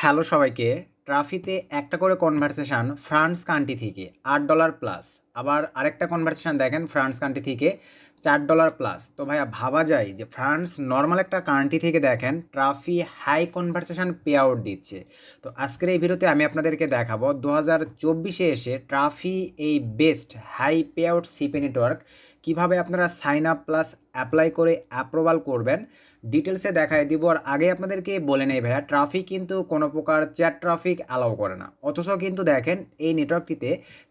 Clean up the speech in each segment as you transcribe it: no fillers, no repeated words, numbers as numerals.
Hello সবাইকে। ট্রাফিতে একটা করে কনভারসেশন ফ্রান্স কান্ট্রি থেকে $8 প্লাস। আবার আরেকটা কনভারসেশন দেখেন ফ্রান্স কান্ট্রি থেকে $4 প্লাস। তো ভাইয়া ভাবা যায় যে ফ্রান্স নর্মাল একটা কান্ট্রি থেকে দেখেন ট্রাফি হাই কনভারসেশন পে আউট দিচ্ছে। তো আজকের এই ভিডিওতে আমি আপনাদেরকে দেখাবো 2024-এ এসে ট্রাফি এই best high payout CP network কীভাবে আপনারা সাইন আপ প্লাস অ্যাপ্লাই করে অ্যাপ্রুভাল করবেন ডিটেলসে দেখাই দিব। আর আগে আপনাদেরকে বলে নেই ভাইয়া, ট্রাফিক কিন্তু কোনো প্রকার চ্যাট ট্রাফিক অ্যালাউ করে না। অথচ কিন্তু দেখেন এই নেটওয়ার্কটিতে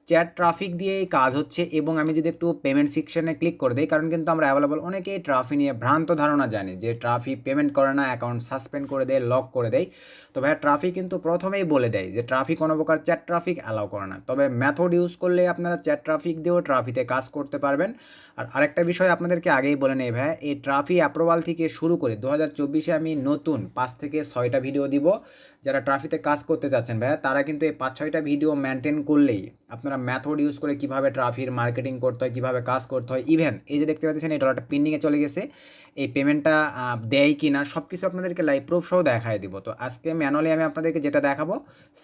চ্যাট ট্রাফিক দিয়েই কাজ হচ্ছে। এবং আমি যদি একটু পেমেন্ট সেকশনে ক্লিক করে দিই, কারণ কিন্তু আমরা অ্যাভেলেবল অনেকেই ট্রাফি নিয়ে ভ্রান্ত ধারণা জানি যে ট্রাফি পেমেন্ট করে না, অ্যাকাউন্ট সাসপেন্ড করে দেয়, লক করে দেয়। তো ভাইয়া ট্রাফিক কিন্তু প্রথমেই বলে দেয় যে ট্রাফিক কোনো প্রকার চ্যাট ট্রাফিক অ্যালাউ করে না। তবে মেথড ইউজ করলে আপনারা চ্যাট ট্রাফিক দিয়েও ট্রাফিতে কাজ করতে পারবেন। আর আরেকটা বিষয় আপনাদেরকে আগেই বলে নেই ভাইয়া, এই ট্রাফি অ্যাপ্রুভাল থেকে শুরু করে 2024-এ আমি নতুন 5 থেকে 6টা ভিডিও দিব। যারা ট্রাফিতে কাজ করতে চাচ্ছেন ভাইয়া, তারা কিন্তু এই 5-6টা ভিডিও মেনটেন করলেই আপনারা মেথড ইউজ করে কীভাবে ট্রাফির মার্কেটিং করতে হয়, কীভাবে কাজ করতে হয়, ইভেন এই যে দেখতে পাচ্ছেন এই ডলারটা পেন্ডিংয়ে চলে গেছে, এই পেমেন্টটা দেয় কি না সব কিছু আপনাদেরকে লাইভ প্রুফ সহ দেখায় দিব। তো আজকে ম্যানুয়ালি আমি আপনাদেরকে যেটা দেখাবো,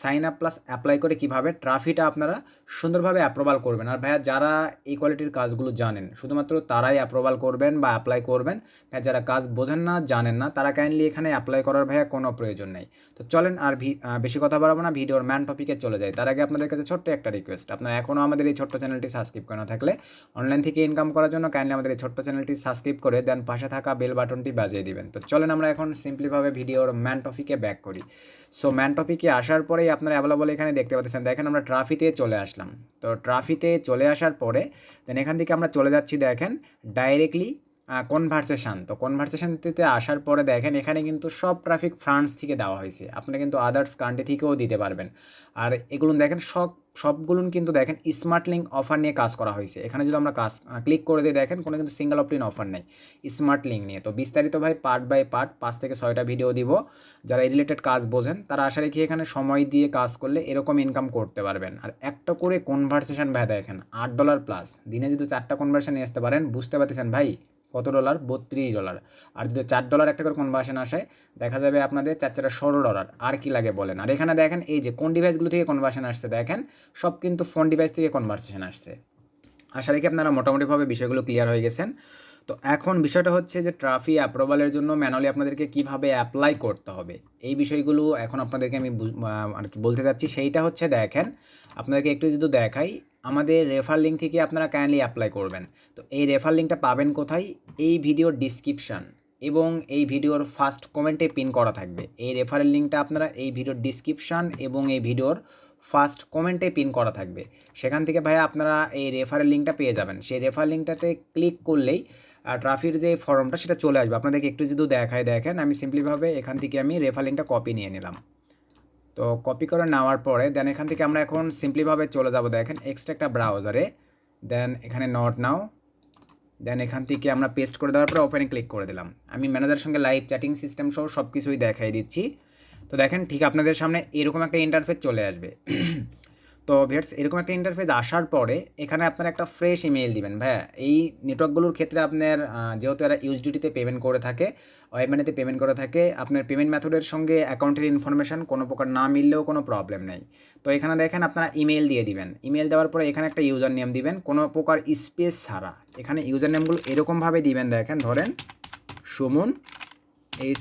সাইন আপ প্লাস অ্যাপ্লাই করে কীভাবে ট্রাফিটা আপনারা সুন্দরভাবে অ্যাপ্রুভাল করবেন। আর ভাইয়া যারা এই কোয়ালিটির কাজগুলো জানেন শুধুমাত্র তারাই অ্যাপ্রুভাল করবেন বা অ্যাপ্লাই করবেন। ভাইয়া যারা কাজ বোঝেন না, জানেন না, তারা কাইন্ডলি এখানে অ্যাপ্লাই করার ভাইয়া কোনো প্রয়োজন নেই। তো চলেন আর বেশি কথা বাড়াবো না, ভিডিওর ম্যান টপিকে চলে যায়। তার আগে আপনাদের কাছে ছোট্ট একটা রিকোয়েস্ট, আপনারা এখনও আমাদের এই ছোট্ট চ্যানেলটি সাবস্ক্রাইব করে না থাকলে অনলাইন থেকে ইনকাম করার জন্য কাইন্ডলি আমাদের এই ছোট্ট চ্যানেলটি সাবস্ক্রাইব করে দেন, পাশে থাকা বেল বাটনটি বাজিয়ে দিবেন। তো চলেন আমরা এখন সিম্পলিভাবে ভিডিওর ম্যান টপিকে ব্যাক করি। সো ম্যান টপিকে আসার পরেই আপনারা অ্যাভেলেবল এখানে দেখতে পাচ্ছেন, দেখেন আমরা ট্রাফিতে চলে আসলাম। তো ট্রাফিতে চলে আসার পরে দেন এখান থেকে আমরা চলে যাচ্ছি দেখেন ডাইরেক্টলি কনভারসেশন। তো কনভারসেশনটিতে আসার পরে দেখেন এখানে কিন্তু সব ট্রাফিক ফ্রান্স থেকে দেওয়া হয়েছে, আপনারা কিন্তু আদার্স কান্ট্রি থেকেও দিতে পারবেন। আর এগুলো দেখেন সবগুলো কিন্তু দেখেন স্মার্ট লিঙ্ক অফার নিয়ে কাজ করা হয়েছে। এখানে যদি আমরা কাজ ক্লিক করে দিই দেখেন কোনো কিন্তু সিঙ্গেল অপটিন অফার নেই স্মার্ট লিঙ্ক নিয়ে। তো বিস্তারিত ভাই পার্ট বাই পার্ট 5 থেকে 6টা ভিডিও দিব। যারা এই রিলেটেড কাজ বোঝেন তারা আশা রেখে এখানে সময় দিয়ে কাজ করলে এরকম ইনকাম করতে পারবেন। আর একটা করে কনভারসেশন ভাই দেখেন $8 প্লাস, দিনে যদি 4টা কনভারসেশন নিয়ে আসতে পারেন, বুঝতে পারতেছেন ভাই কত ডলার, $32। আর যদি $4 একটা করে কনভার্সন আসে, দেখা যাবে আপনাদের 4 $16। আর কি লাগে বলেন। আর এখানে দেখেন এই যে কোন ডিভাইসগুলো থেকে কনভার্সন আসছে, দেখেন সব কিন্তু ফোন ডিভাইস থেকে কনভার্সেশন আসছে। আশা রেখে আপনারা মোটামুটিভাবে বিষয়গুলো ক্লিয়ার হয়ে গেছেন। তো এখন বিষয়টা হচ্ছে যে ট্রাফি অ্যাপ্রুভালের জন্য ম্যানুয়ালি আপনাদেরকে কীভাবে অ্যাপ্লাই করতে হবে, এই বিষয়গুলো এখন আপনাদেরকে আমি আর কি বলতে চাচ্ছি। সেইটা হচ্ছে দেখেন আপনাদেরকে একটু যদি দেখাই, আমাদের রেফার লিঙ্ক থেকে আপনারা কাইন্ডলি অ্যাপ্লাই করবেন। তো এই রেফার লিঙ্কটা পাবেন কোথায়? এই ভিডিওর ডিসক্রিপশান এবং এই ভিডিওর ফার্স্ট কমেন্টে পিন করা থাকবে। এই রেফারেল লিঙ্কটা আপনারা এই ভিডিওর ডিসক্রিপশান এবং এই ভিডিওর ফার্স্ট কমেন্টে পিন করা থাকবে। সেখান থেকে ভাইয়া আপনারা এই রেফারেল লিঙ্কটা পেয়ে যাবেন। সেই রেফার লিঙ্কটাতে ক্লিক করলেই ট্রাফির যে ফর্মটা সেটা চলে আসবে। আপনাদেরকে একটু যদি দেখায় দেখেন, আমি সিম্পলিভাবে এখান থেকে আমি রেফার লিঙ্কটা কপি নিয়ে নিলাম। তো কপি করে নেওয়ার পরে দেন এখান থেকে আমরা এখন সিম্পলিভাবে চলে যাব দেখেন এক্সট্রা একটা ব্রাউজারে, দেন এখানে নট নাও, দেন এখান থেকে আমরা পেস্ট করে দেওয়ার পরে ওপেনে ক্লিক করে দিলাম। আমি ম্যানেজারের সঙ্গে লাইভ চ্যাটিং সিস্টেম সহ সব কিছুই দেখাই দিচ্ছি। তো দেখেন ঠিক আপনাদের সামনে এরকম একটা ইন্টারফেস চলে আসবে। তো ভিউয়ার্স এরকম একটা ইন্টারফেস আসার পরে এখানে আপনারা একটা ফ্রেশ ইমেইল দিবেন। ভাইয়া এই নেটওয়ার্কগুলোর ক্ষেত্রে আপনার যেহেতু এরা ইউএসডিটিতে পেমেন্ট করে থাকে, ওয়েব মানিতে পেমেন্ট করে থাকে, আপনার পেমেন্ট মেথডের সঙ্গে অ্যাকাউন্টের ইনফরমেশন কোনো প্রকার না মিললেও কোনো প্রবলেম নেই। তো এখানে দেখেন আপনারা ইমেল দিয়ে দিবেন। ইমেল দেওয়ার পরে এখানে একটা ইউজার নেম দিবেন কোনো প্রকার স্পেস ছাড়া। এখানে ইউজার নেমগুলো এরকমভাবে দিবেন, দেখেন ধরেন সুমন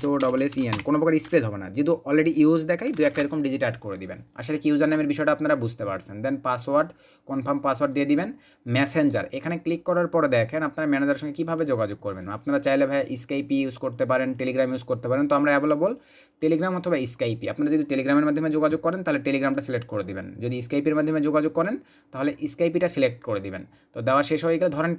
SOSSEN, কোনো প্রকার স্পেস হবে না, যেহেতু অলরেডি ইউজ দেখাই 2-1 এরকম ডিজিট অ্যাড করে দিবেন। আসলে কি ইউজার নেমের বিষয়টা আপনারা বুঝতে পারছেন। দেন পাসওয়ার্ড, কনফার্ম পাসওয়ার্ড দিয়ে দিবেন। মেসেঞ্জার এখানে ক্লিক করার পরে দেখেন আপনারা ম্যানেজারের সঙ্গে কীভাবে যোগাযোগ করবেন। আপনারা চাইলে ভাই স্কাইপি ইউজ করতে পারেন, টেলিগ্রাম ইউজ করতে পারেন। তো আমরা অ্যাভেলেবল টেলিগ্রাম অথবা স্কাইপি। আপনারা যদি টেলিগ্রামের মাধ্যমে যোগাযোগ করেন তাহলে টেলিগ্রামটা সিলেক্ট করে দিবেন, যদি স্কাইপির মাধ্যমে যোগাযোগ করেন তাহলে স্কাইপিটা সিলেক্ট করে দিবেন। তো দেওয়া শেষ হয়ে গেলে ধরেন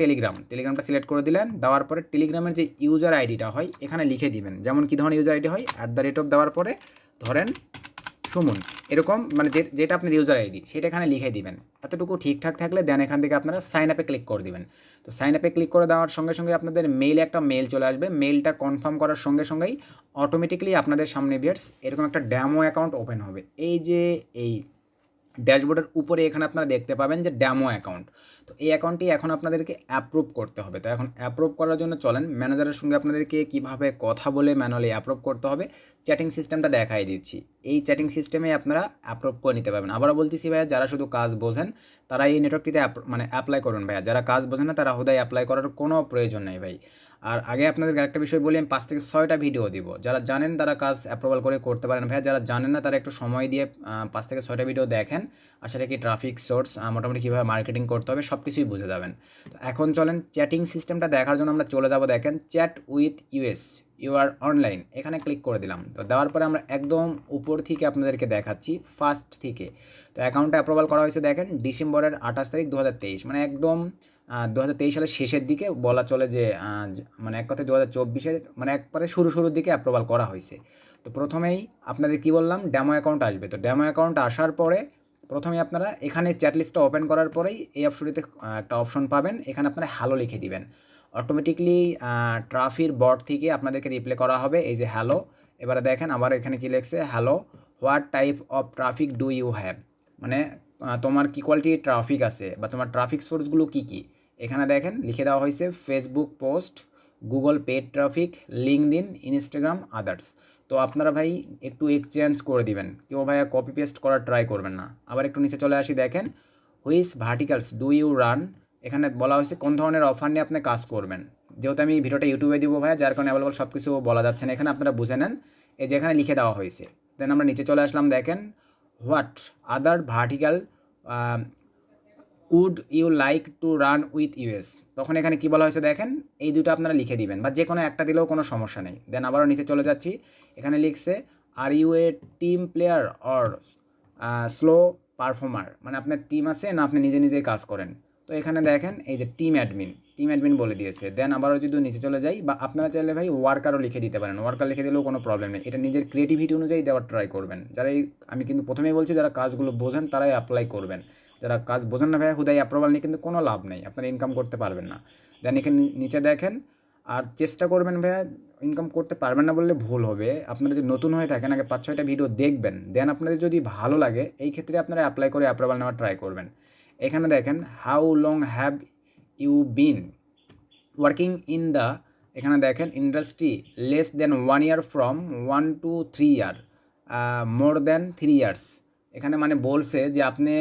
টেলিগ্রামটা সিলেক্ট করে দিলেন। দেওয়ার পরে টেলিগ্রামের যে ইউজার আইডিটা হয় এখানে লিখে দিবেন, যেমন কী ধরনের ইউজার আইডি হয় @ দেওয়ার পরে ধরেন সুমন, এরকম মানে যেটা আপনার ইউজার আইডি সেটা এখানে লিখে দিবেন। এতটুকু ঠিকঠাক থাকলে দেন এখান থেকে আপনারা সাইন আপে ক্লিক করে দিবেন। তো সাইন আপে ক্লিক করে দেওয়ার সঙ্গে সঙ্গে আপনাদের মেইলে একটা মেল চলে আসবে। মেলটা কনফার্ম করার সঙ্গে সঙ্গেই অটোমেটিক্যালি আপনাদের সামনে ভিউয়ার্স এরকম একটা ডেমো অ্যাকাউন্ট ওপেন হবে। এই যে এই ড্যাশবোর্ডের উপরে এখানে আপনারা দেখতে পাবেন যে ড্যামো অ্যাকাউন্ট। তো এই অ্যাকাউন্টটি এখন আপনাদেরকে অ্যাপ্রুভ করতে হবে। তো এখন অ্যাপ্রুভ করার জন্য চলেন ম্যানেজারের সঙ্গে আপনাদেরকে কীভাবে কথা বলে ম্যানুয়ালি অ্যাপ্রুভ করতে হবে চ্যাটিং সিস্টেমটা দেখাই দিচ্ছি। এই চ্যাটিং সিস্টেমে আপনারা অ্যাপ্রুভ করে নিতে পারবেন। আবারও বলতেছি ভাইয়া, যারা শুধু কাজ বোঝেন তারা এই নেটওয়ার্কটিতে অ্যাপ্লাই করুন ভাইয়া। যারা কাজ বোঝেন না তারা হুদায় অ্যাপ্লাই করার কোনো প্রয়োজন নেই ভাই। আর আগে আপনাদেরকে একটা বিষয় বলি, আমি 5 থেকে 6টা ভিডিও দিব। যারা জানেন তারা কাজ অ্যাপ্রুভাল করে করতে পারেন ভাইয়া। যারা জানেন না তারা একটু সময় দিয়ে 5 থেকে 6টা ভিডিও দেখেন। আসলে কি ট্রাফিক সোর্স মোটামুটি কীভাবে মার্কেটিং করতে হবে সব কিছুই বুঝে যাবেন। তো এখন চলেন চ্যাটিং সিস্টেমটা দেখার জন্য আমরা চলে যাব। দেখেন chat with us, you are online, এখানে ক্লিক করে দিলাম। তো দেওয়ার পরে আমরা একদম উপর থেকে আপনাদেরকে দেখাচ্ছি ফার্স্ট থেকে। তো অ্যাকাউন্টটা অ্যাপ্রুভাল করা হয়েছে দেখেন ডিসেম্বরের 28 তারিখ 2023, মানে একদম 2023 সালের শেষের দিকে বলা চলে যে মানে এক কথায় 2024-এর মানে একবারে শুরুর দিকে অ্যাপ্রুভাল করা হয়েছে। তো প্রথমেই আপনাদের কি বললাম, ড্যামো অ্যাকাউন্ট আসবে। তো ড্যামো অ্যাকাউন্ট আসার পরে প্রথমে আপনারা এখানে চ্যাট লিস্টটা ওপেন করার পরেই এই অপশনটিতে একটা অপশন পাবেন, এখানে আপনারা হ্যালো লিখে দিবেন। অটোমেটিকলি ট্রাফির বট থেকে আপনাদেরকে রিপ্লাই করা হবে এই যে হ্যালো। এবারে দেখেন আবার এখানে কি লিখছে, hello what type of traffic do you have, মানে তোমার কী কোয়ালিটির ট্রাফিক আছে বা তোমার ট্রাফিক সোর্সগুলো কী কী। এখানে দেখেন লিখে দেওয়া হয়েছে Facebook post, Google paid traffic, LinkedIn, Instagram, others. তো আপনারা ভাই একটু এক্সচেঞ্জ করে দিবেন, কেউ ভাইয়া কপি পেস্ট করার ট্রাই করবেন না। আবার একটু নিচে চলে আসি, দেখেন which verticals do you run, এখানে বলা হয়েছে কোন ধরনের অফার নিয়ে আপনি কাজ করবেন। যেহেতু আমি ভিডিওটা ইউটিউবে দিব ভাইয়া, যার কারণে অ্যাভেলেবল সব কিছু বলা যাচ্ছে না, এখানে আপনারা বুঝে নেন। এই যে এখানে লিখে দেওয়া হয়েছে। দেন আমরা নিচে চলে আসলাম, দেখেন what other vertical would you like to run with us, তখন এখানে কি বলা হয়েছে দেখেন এই দুটো আপনারা লিখে দিবেন বা যে কোনো একটা দিলেও কোনো সমস্যা নেই। দেন আবারও নিচে চলে যাচ্ছি, এখানে লিখছে are you a team player or slow performer, মানে আপনার টিম আছে না আপনি নিজে নিজেই কাজ করেন। তো এখানে দেখেন এই যে টিম অ্যাডমিন বলে দিয়েছে। দেন আবারও যদি নিচে চলে যাই, বা আপনারা চাইলে ভাই ওয়ার্কারও লিখে দিতে পারেন, ওয়ার্কার লিখে দিলেও কোনো প্রবলেম নেই। এটা নিজের ক্রিয়েটিভিটি অনুযায়ী দেওয়ার ট্রাই করবেন। যারা আমি কিন্তু প্রথমেই বলছি যারা কাজগুলো বোঝেন তারাই অ্যাপ্লাই করবেন। যারা কাজ বোঝেন না ভাইয়া হুদাই অ্যাপ্রুভাল নিয়ে কিন্তু কোনো লাভ নেই, আপনারা ইনকাম করতে পারবেন না। দেন এখানে নিচে দেখেন আর চেষ্টা করবেন ভাইয়া, ইনকাম করতে পারবেন না বললে ভুল হবে। আপনারা যদি নতুন হয়ে থাকেন আগে 5-6টা ভিডিও দেখবেন, দেন আপনাদের যদি ভালো লাগে এই ক্ষেত্রে আপনারা অ্যাপ্লাই করে অ্যাপ্রুভাল নেওয়ার ট্রাই করবেন। এখানে দেখেন how long have you been working in the, এখানে দেখেন industry less than 1 year from 1 to 3 year, more than 3 years. এখানে মানে বলছে যে আপনি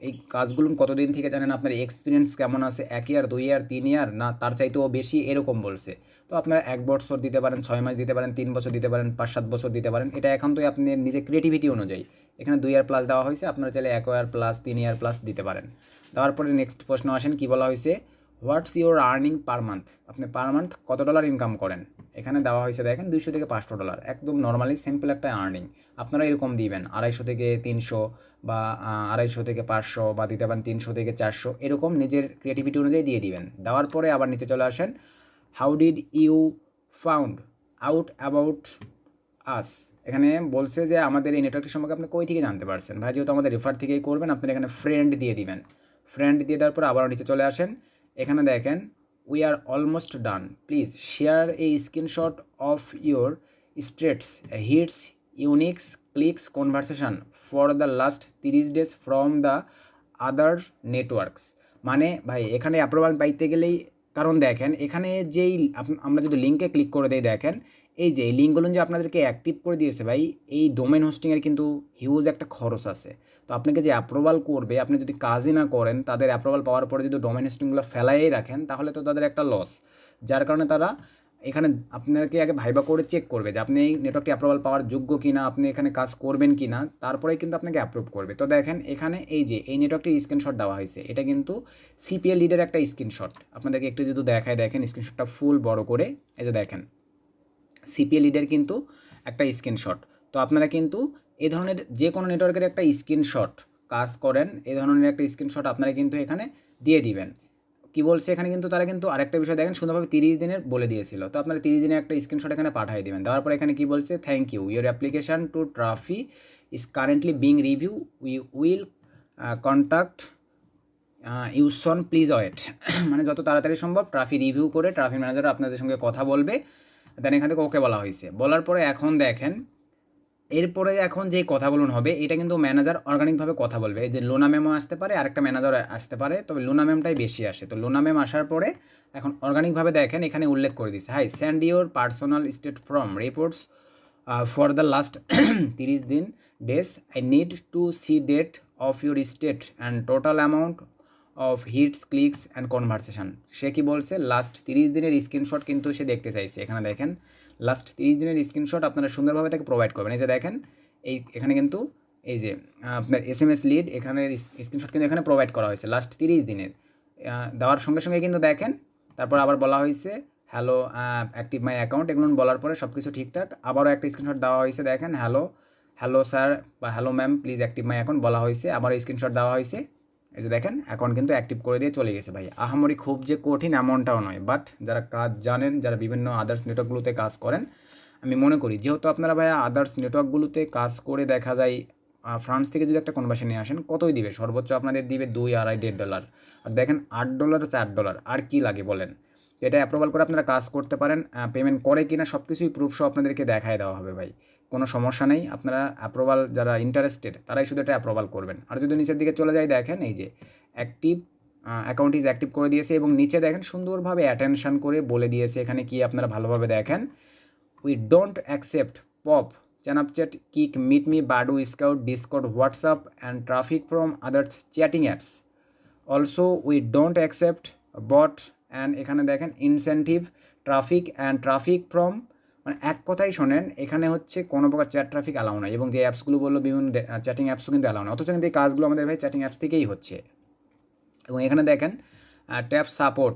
এই কাজগুলো কতদিন থেকে জানেন, আপনার এক্সপিরিয়েন্স কেমন আছে, 1 ইয়ার 2 ইয়ার 3 ইয়ার না তার চাইতেও বেশি এরকম বলছে। তো আপনারা 1 বছর দিতে পারেন, 6 মাস দিতে পারেন, 3 বছর দিতে পারেন, 5-7 বছর দিতে পারেন। এটা একান্তই আপনি নিজের ক্রিয়েটিভিটি অনুযায়ী। এখানে 2 ইয়ার প্লাস দেওয়া হয়েছে, আপনারা চাইলে 1 ইয়ার প্লাস 3 ইয়ার প্লাস দিতে পারেন। দেওয়ার পরে নেক্সট প্রশ্ন আসেন, কি বলা হয়েছে what's your earning per month, আপনি পার মান্থ কত ডলার ইনকাম করেন। এখানে দেওয়া হয়েছে দেখেন 200 থেকে 500 ডলার, একদম নর্মালি সিম্পল একটা আর্নিং। আপনারা এরকম দিবেন 250 থেকে 300 বা 250 থেকে 500 বা দিতে পারেন 300 থেকে 400, এরকম নিজের ক্রিয়েটিভিটি অনুযায়ী দিয়ে দিবেন। দেওয়ার পরে আবার নিচে চলে আসেন, how did you found out about us, এখানে বলছে যে আমাদের এই নেটওয়ার্কটি সম্পর্কে আপনি কই থেকে জানতে পারছেন। ভাই যেহেতু আমাদের রেফার থেকেই করবেন, আপনারা এখানে ফ্রেন্ড দিয়ে দিবেন। ফ্রেন্ড দিয়ে দেওয়ার পর আবার নিচে চলে আসেন, এখানে দেখেন we are almost done, please share a screenshot of your stats hits uniques clicks conversation for the last 30 days from the other networks. মানে ভাই এখানে অ্যাপ্রুভাল পাইতে গেলেই, কারণ দেখেন এখানে যেই আমরা যদি লিঙ্কে ক্লিক করে দেই, দেখেন এই যে লিঙ্কগুলো যে আপনাদেরকে অ্যাক্টিভ করে দিয়েছে ভাই, এই ডোমেন হোস্টিংয়ের কিন্তু হিউজ একটা খরচ আছে। তো আপনাকে যে অ্যাপ্রুভাল করবে, আপনি যদি কাজই না করেন, তাদের অ্যাপ্রুভাল পাওয়ার পরে যদি ডোমেন হোস্টিংগুলো ফেলাইই রাখেন, তাহলে তো তাদের একটা লস। যার কারণে তারা এখানে আপনাকে আগে ভাইবা করে চেক করবে যে আপনি এই নেটওয়ার্কটি অ্যাপ্রুভাল পাওয়ার যোগ্য কিনা, আপনি এখানে কাজ করবেন কিনা, তারপরেই কিন্তু আপনাকে অ্যাপ্রুভ করবে। তো দেখেন এখানে এই যে এই নেটওয়ার্কটির স্ক্রিনশট দেওয়া হয়েছে, এটা কিন্তু সিপিএল লিডের একটা স্ক্রিনশট। আপনাদেরকে একটু যদি দেখায়, দেখেন স্ক্রিনশটটা ফুল বড় করে, এই যে দেখেন সিপিএল লিডের কিন্তু একটা স্ক্রিনশট। তো আপনারা কিন্তু এই ধরনের যে কোনো নেটওয়ার্কের একটা স্ক্রিনশট কাজ করেন, এই ধরনের একটা স্ক্রিনশট আপনারা কিন্তু এখানে দিয়ে দিবেন। কি বলছে এখানে কিন্তু তারা কিন্তু আরেকটা বিষয় দেখেন সুন্দরভাবে 30 দিনের বলে দিয়েছিল। তো আপনারা 30 দিনের একটা স্ক্রিনশট এখানে পাঠিয়ে দিবেন। দেওয়ার পর এখানে কি বলছে, thank you your application to traffic is currently being reviewed, we will contact you soon please wait. মানে যত তাড়াতাড়ি সম্ভব ট্রাফি রিভিউ করে ট্রাফিক ম্যানেজার আপনাদের সঙ্গে কথা বলবে। দেন এখান থেকে ওকে বলা হয়েছে। বলার পরে এখন দেখেন এরপরে এখন যে কথাগুলো হবে এটা কিন্তু ম্যানেজার অর্গানিকভাবে কথা বলবে। এই যে লুনা ম্যামও আসতে পারে, আরেকটা ম্যানেজার আসতে পারে, তবে লুনা ম্যামটাই বেশি আসে। তো লুনা ম্যাম আসার পরে এখন অর্গানিকভাবে দেখেন এখানে উল্লেখ করে দিচ্ছে, hi send your personal stat from reports for the last 30 দিন days, I need to see date of your stat and total amount of hits clicks and conversation. সে কি বলছে, লাস্ট 30 দিনের স্ক্রিনশট কিন্তু সে দেখতে চাইছে। এখানে দেখেন লাস্ট 30 দিনের স্ক্রিনশট আপনারা সুন্দরভাবে তাকে প্রোভাইড করবেন। এই যে দেখেন এখানে কিন্তু এই যে আপনার SMS লিড এখানে স্ক্রিনশট কিন্তু এখানে প্রোভাইড করা হয়েছে লাস্ট 30 দিনের। দেওয়ার সঙ্গে সঙ্গে কিন্তু দেখেন তারপর আবার বলা হয়েছে হ্যালো অ্যাক্টিভ মাই অ্যাকাউন্ট, এগুলো বলার পরে সব কিছু ঠিকঠাক আবারও একটা স্ক্রিনশট দেওয়া হয়েছে। দেখেন হ্যালো স্যার বা hello ma'am please active my account বলা হয়েছে, আবারও স্ক্রিনশট দেওয়া হয়েছে। এই যে দেখেন অ্যাকাউন্ট কিন্তু অ্যাক্টিভ করে দিয়ে চলে গেছে। ভাই আহামরি খুব যে কঠিন এমনটাও নয়, বাট যারা কাজ জানেন, যারা বিভিন্ন আদার্স নেটওয়ার্কগুলোতে কাজ করেন, আমি মনে করি যেহেতু আপনারা ভাইয়া আদার্স নেটওয়ার্কগুলোতে কাজ করে দেখা যায় ফ্রান্স থেকে যদি একটা কনভার্সন নিয়ে আসেন কতই দিবে, সর্বোচ্চ আপনাদের দিবে $2, $2.5। আর দেখেন $8 $4 আর কি লাগে বলেন। এটা অ্যাপ্রুভাল করে আপনারা কাজ করতে পারেন, পেমেন্ট করে কিনা সব কিছুই প্রুফ সহ আপনাদেরকে দেখায় দেওয়া হবে ভাই, কোনো সমস্যা নেই। আপনারা অ্যাপ্রুভাল যারা ইন্টারেস্টেড তারাই শুধু এটা অ্যাপ্রুভাল করবেন। আর যদি নিচের দিকে চলে যায় দেখেন এই যে অ্যাক্টিভ অ্যাকাউন্ট ইজ অ্যাক্টিভ করে দিয়েছে এবং নিচে দেখেন সুন্দরভাবে অ্যাটেনশন করে বলে দিয়েছে এখানে কি আপনারা ভালোভাবে দেখেন, we don't accept pop, Snapchat, Kik, meet me, Badoo, Skout, Discord, WhatsApp and traffic from others chatting apps. Also we don't accept bot and এখানে দেখেন incentive traffic and traffic from, মানে এক কথাই শোনেন এখানে হচ্ছে কোনো প্রকার চ্যাট ট্রাফিক অ্যালাউ নয়। এবং যে অ্যাপসগুলো বললো বিভিন্ন চ্যাটিং অ্যাপসও কিন্তু অ্যালাউ নয়, অথচ কিন্তু এই কাজগুলো আমাদের ভাই চ্যাটিং অ্যাপস থেকেই হচ্ছে। এবং এখানে দেখেন ট্যাপ সাপোর্ট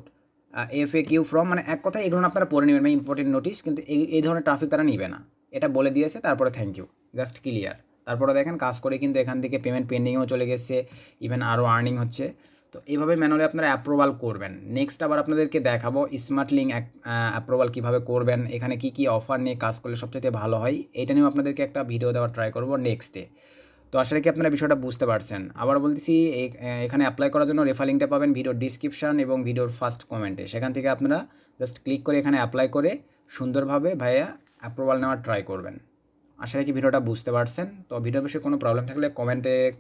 FAQ ফ্রম, মানে এক কথায় এগুলো আপনারা পড়ে নেবেন, মানে ইম্পর্টেন্ট নোটিস, কিন্তু এই ধরনের ট্রাফিক তারা নিবে না, এটা বলে দিয়েছে। তারপরে থ্যাংক ইউ, জাস্ট ক্লিয়ার। তারপরে দেখেন কাজ করে কিন্তু এখান থেকে পেমেন্ট পেন্ডিংয়েও চলে গেছে, ইভেন আরও আর্নিং হচ্ছে। তো এইভাবে ম্যানুয়ালি আপনারা অ্যাপ্রুভাল করবেন। নেক্সট আবার আপনাদেরকে দেখাবো স্মার্ট লিঙ্ক অ্যাপ্রুভাল কীভাবে করবেন, এখানে কী কী অফার নিয়ে কাজ করলে সবচেয়ে ভালো হয়, এটা নিয়েও আপনাদেরকে একটা ভিডিও দেওয়ার ট্রাই করবো নেক্সটে। তো আসলে কি আপনারা বিষয়টা বুঝতে পারছেন? আবার বলতেছি এখানে অ্যাপ্লাই করার জন্য রেফার লিঙ্কটা পাবেন ভিডিওর ডিসক্রিপশন এবং ভিডিওর ফার্স্ট কমেন্টে, সেখান থেকে আপনারা জাস্ট ক্লিক করে এখানে অ্যাপ্লাই করে সুন্দরভাবে ভাইয়া অ্যাপ্রুভাল নেওয়ার ট্রাই করবেন। আসলে কি ভিডিওটা বুঝতে পারছেন? তো ভিডিওর বিষয়ে কোনো প্রবলেম থাকলে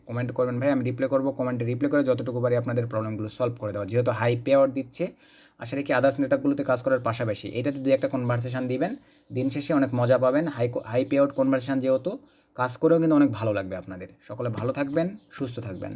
কমেন্ট করবেন ভাই, আমি রিপ্লাই করবো। কমেন্টে রিপ্লাই করে যতটুকু পারি আপনাদের প্রবলেমগুলো সলভ করে দেওয়া। যেহেতু হাই পে আউট দিচ্ছে, আসলে কি আদার্স নেটওয়ার্কগুলোতে কাজ করার পাশাপাশি এটাতে দুই একটা কনভারসেশন দিবেন, দিন শেষে অনেক মজা পাবেন। হাই পে আউট কনভারসেশন যেহেতু, কাজ করেও কিন্তু অনেক ভালো লাগবে আপনাদের। সকলে ভালো থাকবেন, সুস্থ থাকবেন।